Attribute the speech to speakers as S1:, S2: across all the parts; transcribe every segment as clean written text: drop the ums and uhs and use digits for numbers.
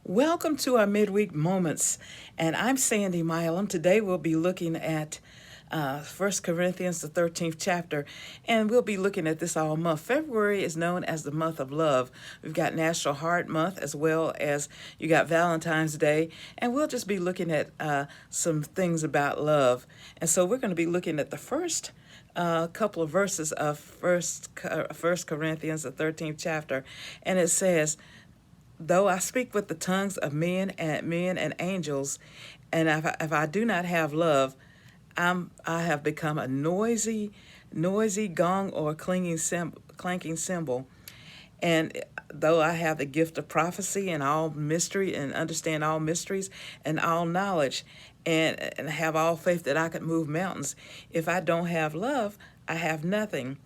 S1: Welcome to our Midweek Moments, and I'm Sandy Milam. Today we'll be looking at 1 Corinthians, the 13th chapter, and we'll be looking at this all month. February is known as the month of love. We've got National Heart Month as well as you got Valentine's Day, and we'll just be looking at some things about love. And so we're going to be looking at the first couple of verses of First Corinthians, the 13th chapter, and it says, though I speak with the tongues of men and angels, and if I do not have love, I have become a noisy gong or clanking cymbal. And though I have the gift of prophecy and all mystery and understand all mysteries and all knowledge, and have all faith that I could move mountains, if I don't have love, I have nothing.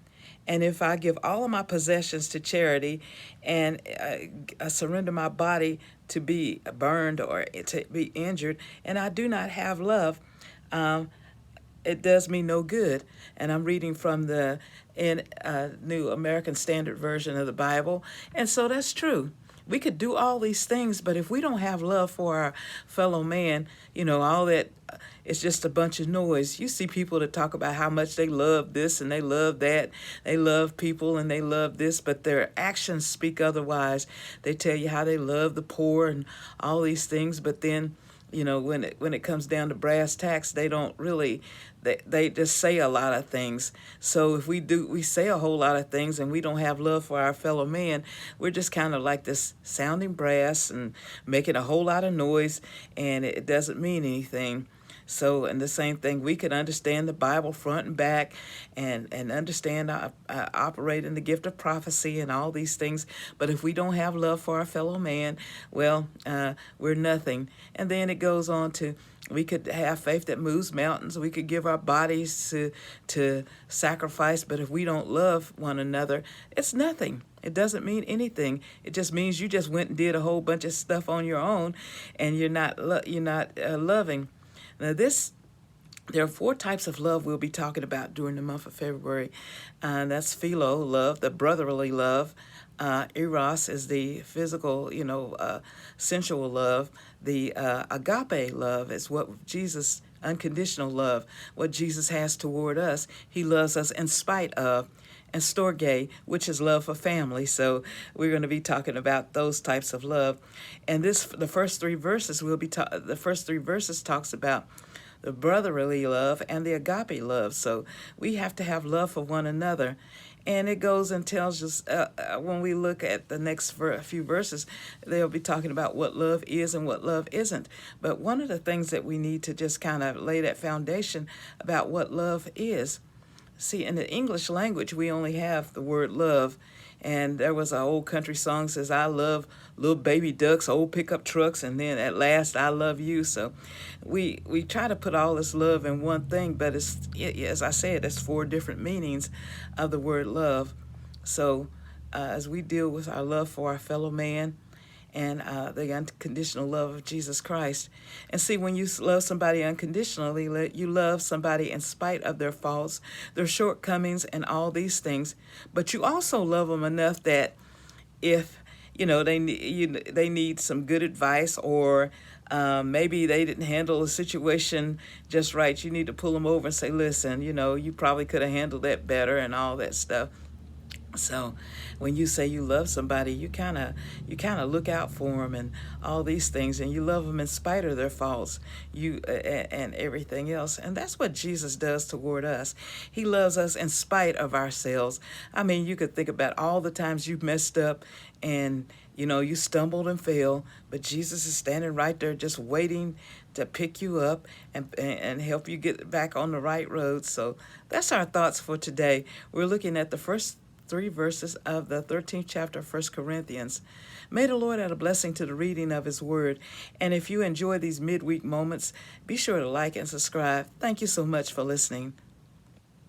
S1: And if I give all of my possessions to charity and surrender my body to be burned or to be injured, and I do not have love, it does me no good. And I'm reading from the New American Standard Version of the Bible. And so that's true. We could do all these things, but if we don't have love for our fellow man, all that, it's just a bunch of noise. You see people that talk about how much they love this and they love that. They love people and they love this, but their actions speak otherwise. They tell you how they love the poor and all these things, but then when it comes down to brass tacks, they don't really, they just say a lot of things. So if we say a whole lot of things and we don't have love for our fellow man, we're just kind of like this sounding brass and making a whole lot of noise, and it doesn't mean anything. So, and the same thing, we could understand the Bible front and back and understand, operate in the gift of prophecy and all these things. But if we don't have love for our fellow man, well, we're nothing. And then it goes on to, we could have faith that moves mountains. We could give our bodies to sacrifice. But if we don't love one another, it's nothing. It doesn't mean anything. It just means you just went and did a whole bunch of stuff on your own, and you're not loving. Now, there are 4 types of love we'll be talking about during the month of February. That's philo love, the brotherly love. Eros is the physical, sensual love. The agape love is what Jesus, unconditional love, what Jesus has toward us. He loves us in spite of. And storge, which is love for family. So we're going to be talking about those types of love. And the first 3 verses the first 3 verses talks about the brotherly love and the agape love. So we have to have love for one another. And it goes and tells us, when we look at the next few verses, they'll be talking about what love is and what love isn't. But one of the things that we need to just kind of lay that foundation about what love is. See, in the English language, we only have the word love. And there was an old country song says, I love little baby ducks, old pickup trucks, and then at last, I love you. So we try to put all this love in one thing, but as I said, there's 4 different meanings of the word love. So as we deal with our love for our fellow man, and the unconditional love of Jesus Christ. And see, when you love somebody unconditionally, you love somebody in spite of their faults, their shortcomings, and all these things. But you also love them enough that if they need some good advice, or maybe they didn't handle a situation just right, you need to pull them over and say, listen, you probably could have handled that better, and all that stuff. So when you say you love somebody, you kind of look out for them and all these things, and you love them in spite of their faults, and everything else. And that's what Jesus does toward us. He loves us in spite of ourselves. I mean, you could think about all the times you've messed up and you stumbled and fell, but Jesus is standing right there just waiting to pick you up and help you get back on the right road. So that's our thoughts for today. We're looking at the first 3 verses of the 13th chapter of 1 Corinthians. May the Lord add a blessing to the reading of His Word. And if you enjoy these midweek moments, be sure to like and subscribe. Thank you so much for listening.